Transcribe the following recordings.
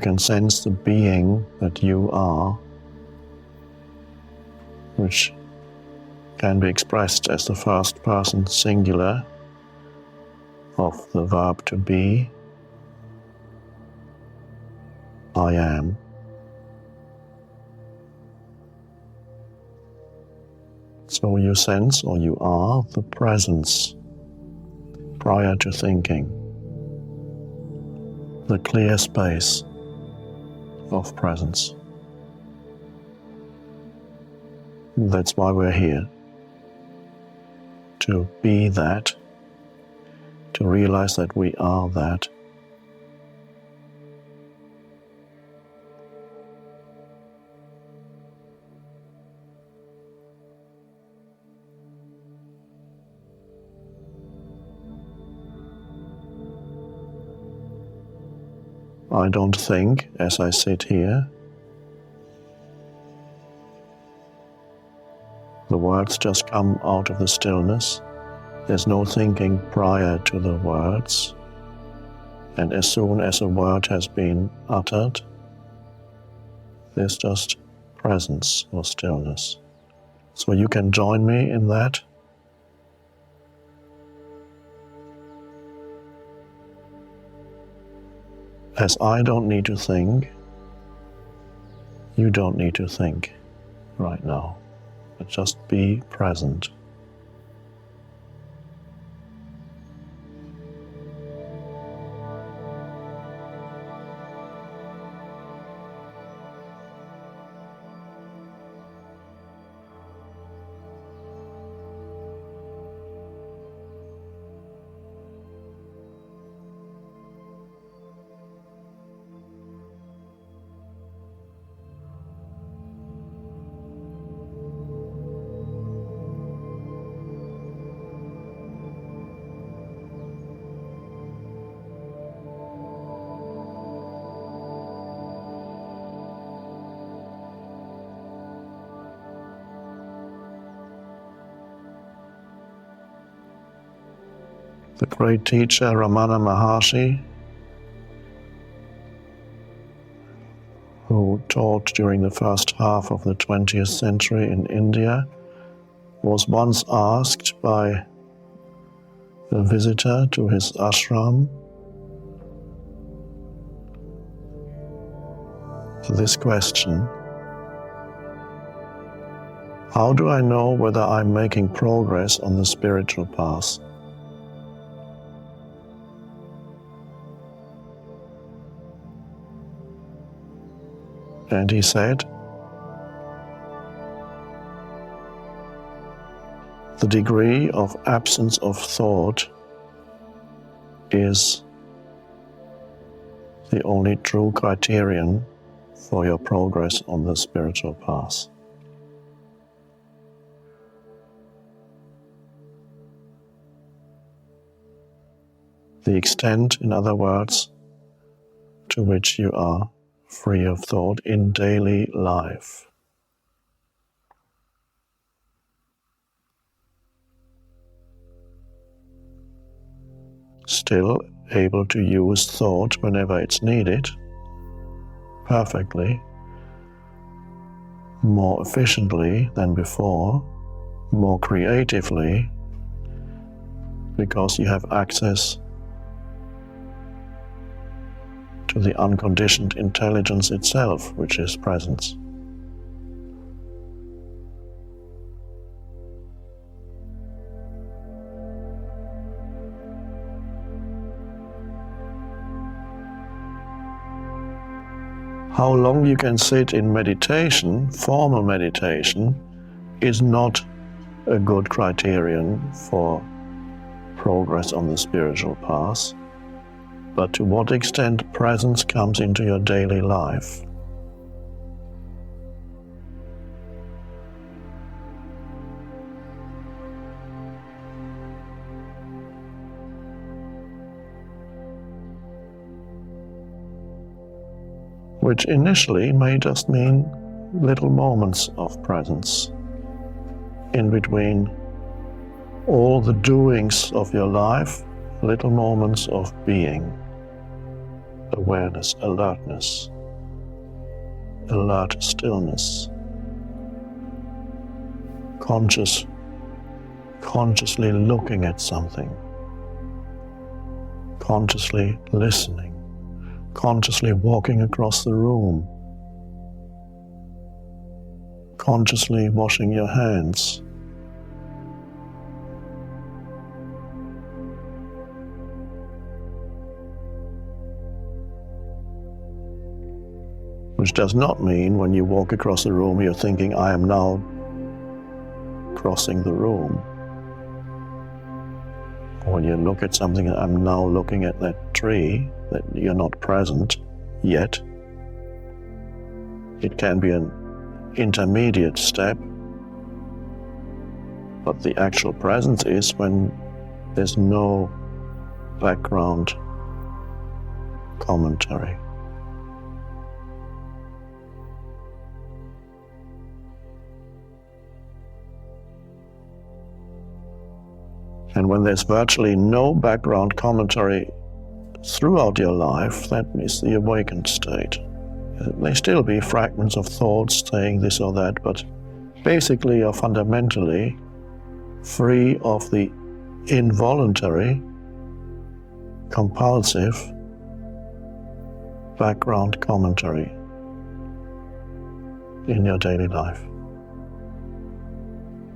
can sense the being that you are, which can be expressed as the first person singular of the verb to be, I am. So you sense, or you are, the presence prior to thinking, the clear space of presence. That's why we're here, to be that, to realize that we are that. I don't think as I sit here. The words just come out of the stillness. There's no thinking prior to the words. And as soon as a word has been uttered, there's just presence or stillness. So you can join me in that. As I don't need to think, you don't need to think right now, but just be present. The great teacher Ramana Maharshi, who taught during the first half of the 20th century in India, was once asked by a visitor to his ashram this question: how do I know whether I'm making progress on the spiritual path? And he said, the degree of absence of thought is the only true criterion for your progress on the spiritual path. The extent, in other words, to which you are free of thought in daily life. Still able to use thought whenever it's needed, perfectly, more efficiently than before, more creatively, because you have access to the unconditioned intelligence itself, which is presence. How long you can sit in meditation, formal meditation, is not a good criterion for progress on the spiritual path, but to what extent presence comes into your daily life. Which initially may just mean little moments of presence in between all the doings of your life, little moments of being. awareness, alertness, alert stillness, consciously looking at something, consciously listening, consciously walking across the room, consciously washing your hands, which does not mean when you walk across the room you're thinking, I am now crossing the room. Or when you look at something, I'm now looking at that tree, that you're not present yet. It can be an intermediate step, but the actual presence is when there's no background commentary. And when there's virtually no background commentary throughout your life, that is the awakened state. There may still be fragments of thoughts saying this or that, but basically you're fundamentally free of the involuntary, compulsive background commentary in your daily life.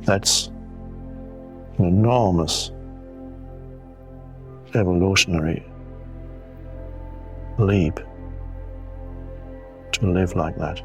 That's an enormous evolutionary leap to live like that.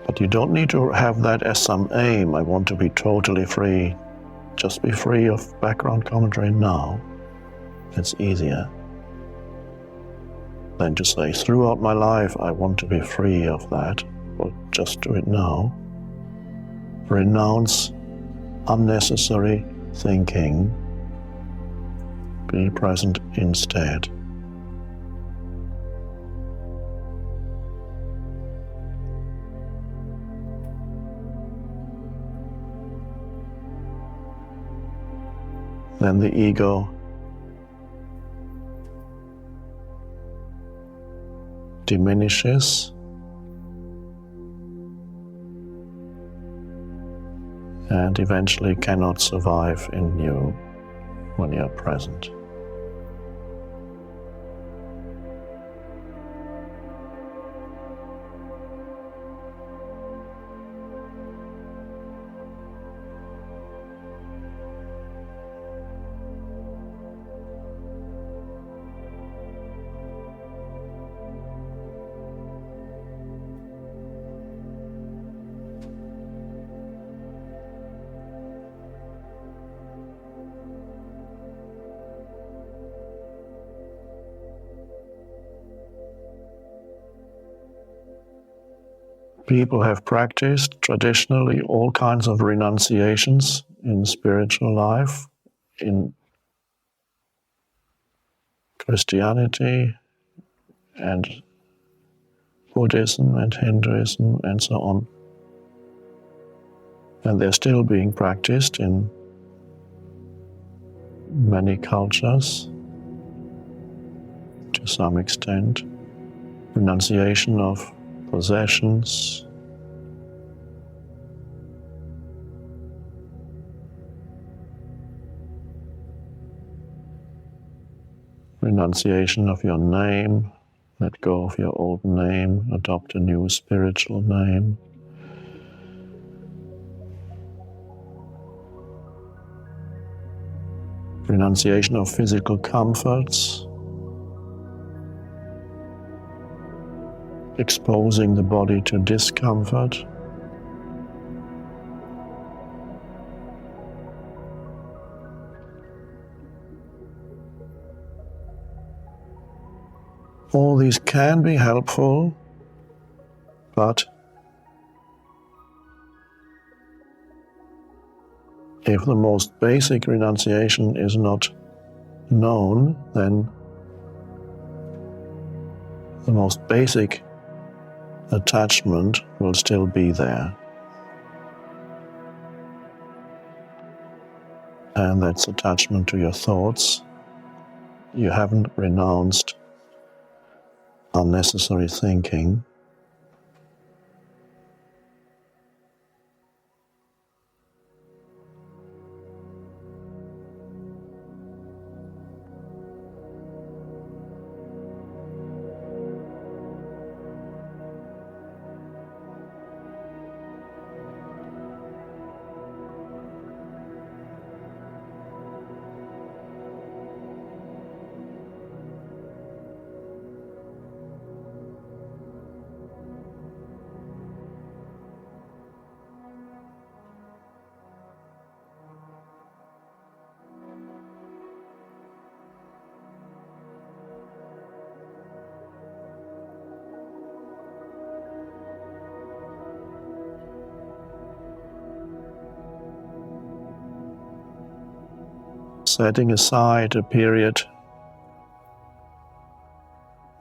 But you don't need to have that as some aim. I want to be totally free. Just be free of background commentary now. It's easier than to say, throughout my life I want to be free of that. Well, just do it now. Renounce unnecessary thinking. Be present instead. Then the ego diminishes and eventually cannot survive in you when you're present. People have practiced traditionally all kinds of renunciations in spiritual life, in Christianity and Buddhism and Hinduism and so on. And they're still being practiced in many cultures to some extent. Renunciation of possessions, renunciation of your name, let go of your old name, adopt a new spiritual name. Renunciation of physical comforts, exposing the body to discomfort. All these can be helpful, but if the most basic renunciation is not known, then the most basic attachment will still be there. and that's attachment to your thoughts. You haven't renounced unnecessary thinking. Setting aside a period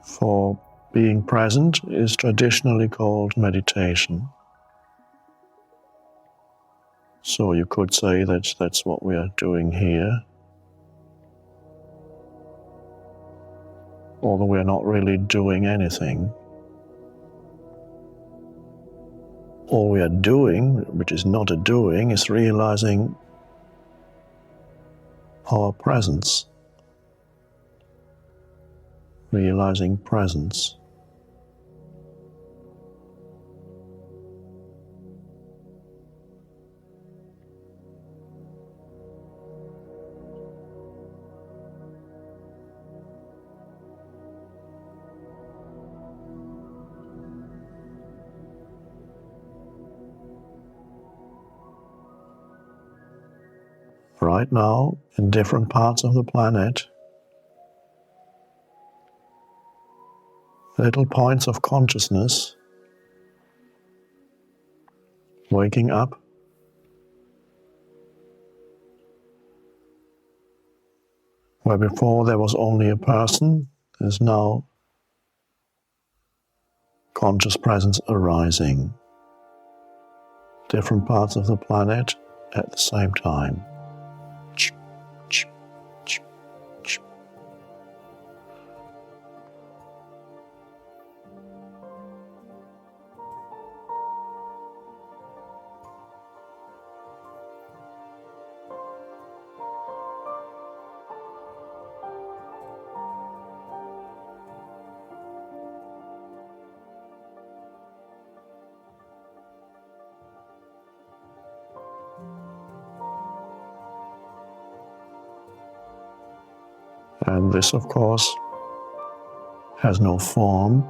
for being present is traditionally called meditation. So you could say that that's what we are doing here, although we are not really doing anything. All we are doing, which is not a doing, is realizing our presence, realizing presence. Right now, in different parts of the planet, little points of consciousness waking up, where before there was only a person, there's now conscious presence arising. Different parts of the planet at the same time. And this, of course, has no form.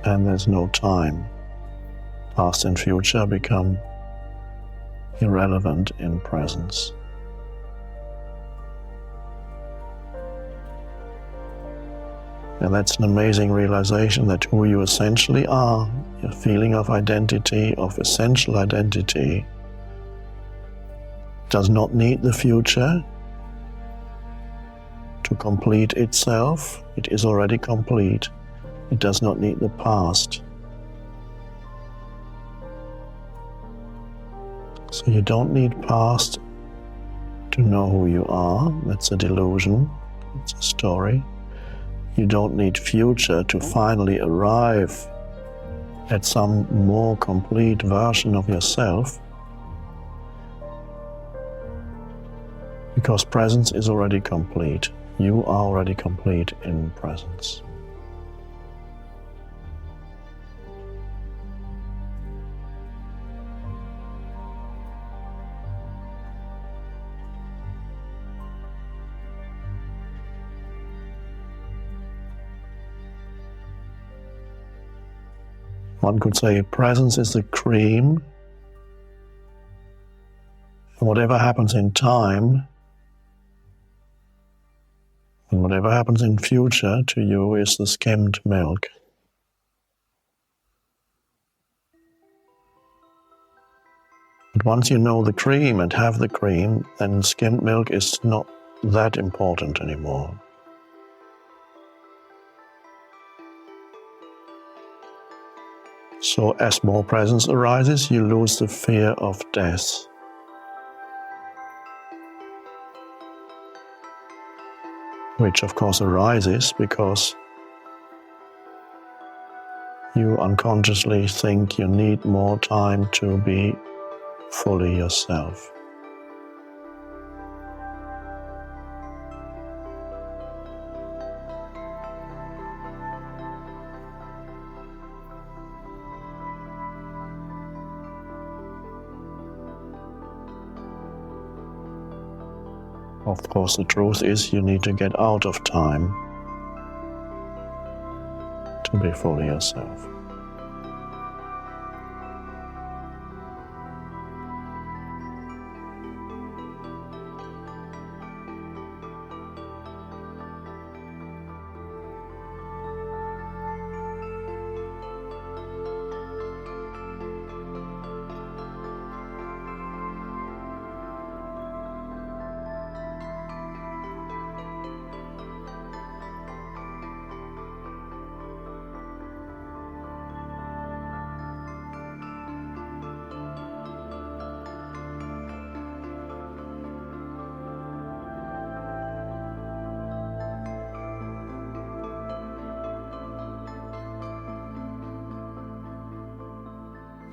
And there's no time. Past and future become irrelevant in presence. And that's an amazing realization that who you essentially are, your feeling of identity, of essential identity, does not need the future to complete itself. It is already complete. It does not need the past. So you don't need past to know who you are. That's a delusion. It's a story. You don't need future to finally arrive at some more complete version of yourself, because presence is already complete. You are already complete in presence. One could say presence is the cream, and whatever happens in time and whatever happens in future to you is the skimmed milk. But once you know the cream and have the cream, then skimmed milk is not that important anymore. So as more presence arises, you lose the fear of death. Which of course arises because you unconsciously think you need more time to be fully yourself. Of course, the truth is you need to get out of time to be fully yourself.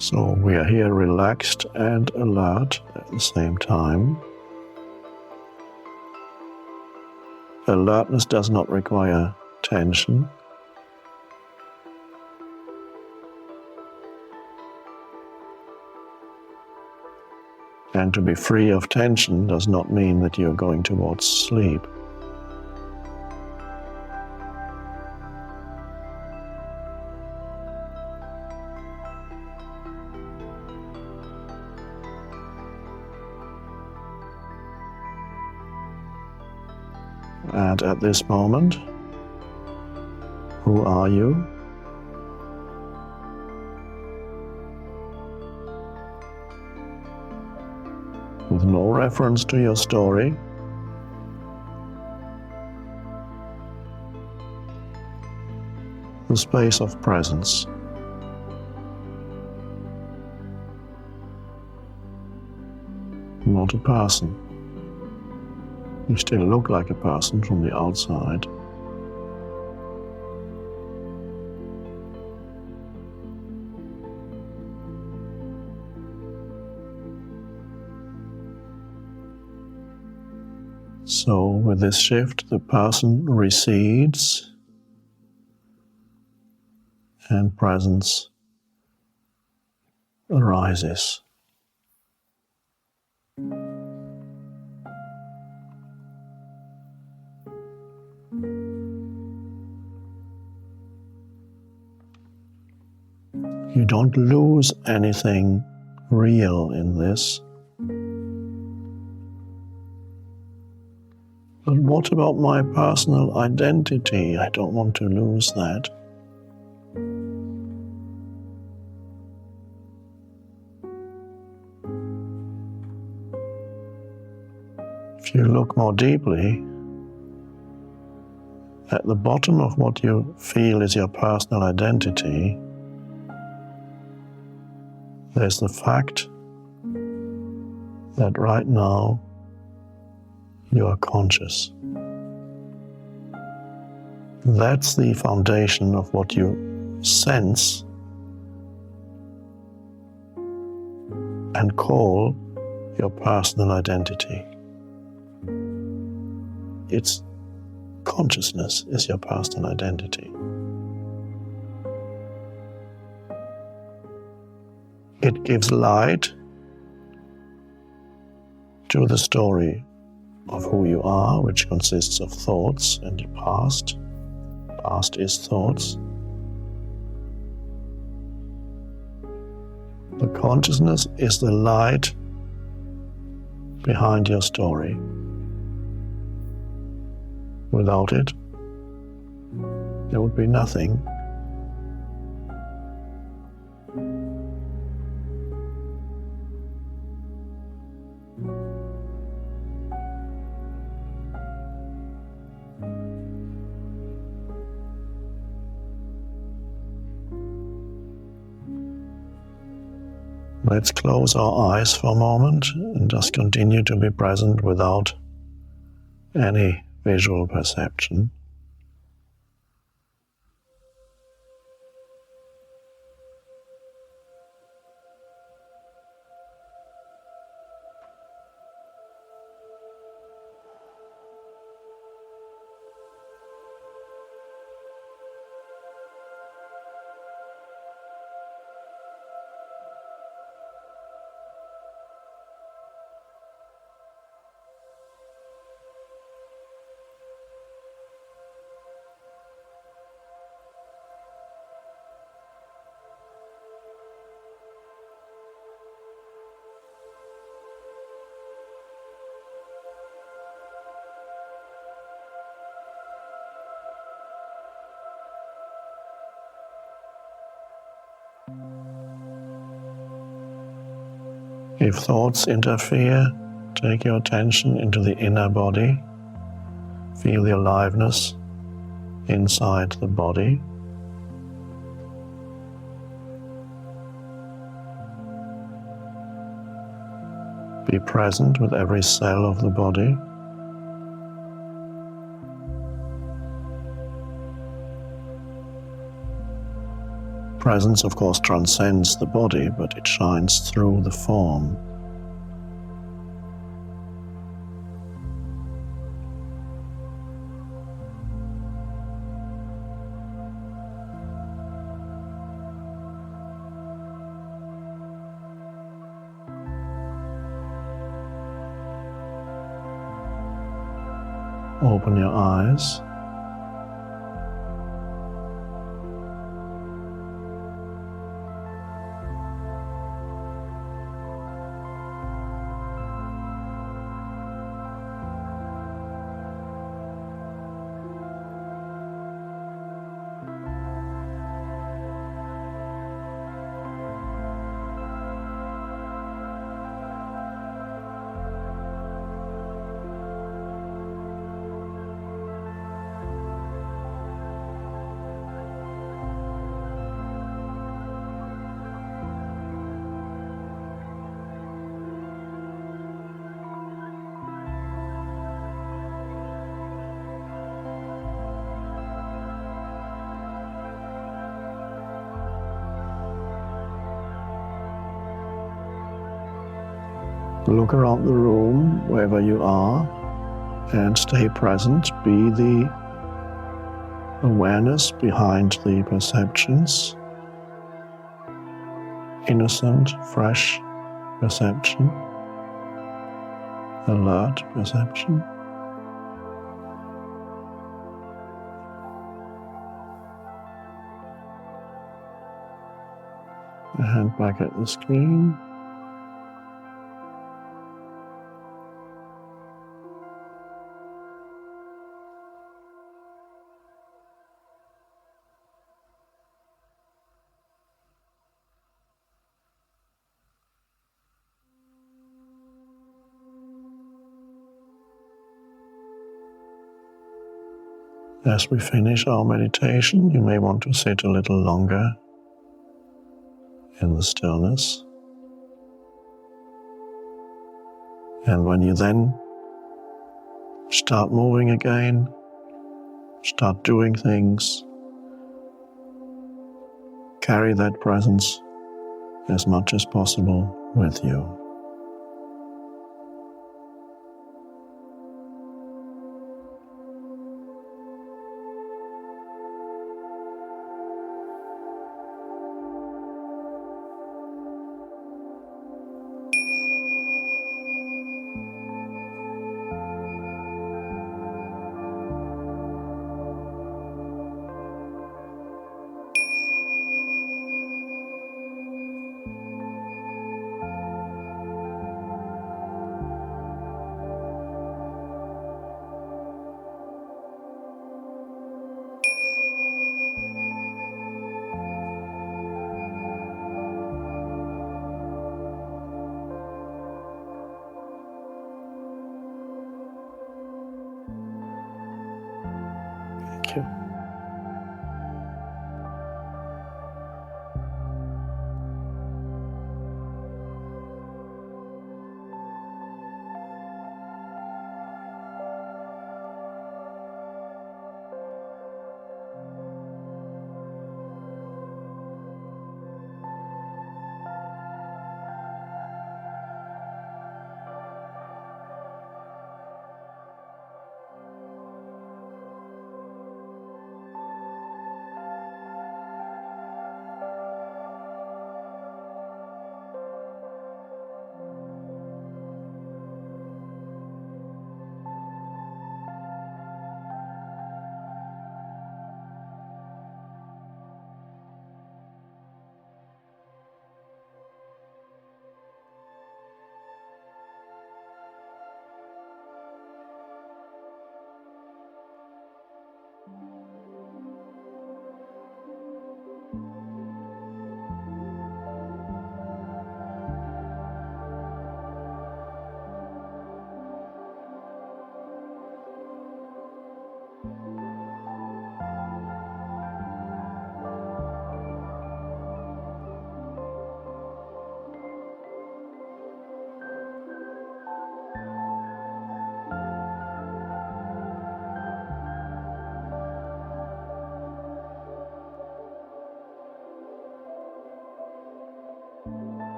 So we are here relaxed and alert at the same time. Alertness does not require tension. And to be free of tension does not mean that you're going towards sleep. And at this moment, who are you? With no reference to your story, the space of presence. Not a person. You still look like a person from the outside. So with this shift, the person recedes and presence arises. You don't lose anything real in this. But what about my personal identity? I don't want to lose that. If you look more deeply, at the bottom of what you feel is your personal identity, there's the fact that right now you are conscious. That's the foundation of what you sense and call your personal identity. It's consciousness is your personal identity. It gives light to the story of who you are, which consists of thoughts and the past. Past is thoughts. The consciousness is the light behind your story. Without it, there would be nothing. Let's close our eyes for a moment and just continue to be present without any visual perception. If thoughts interfere, take your attention into the inner body. Feel the aliveness inside the body. Be present with every cell of the body. Presence, of course, transcends the body, but it shines through the form. Open your eyes. Look around the room, wherever you are, and stay present. Be the awareness behind the perceptions. Innocent, fresh perception. Alert perception. The hand back at the screen. As we finish our meditation, you may want to sit a little longer in the stillness. And when you then start moving again, start doing things, carry that presence as much as possible with you.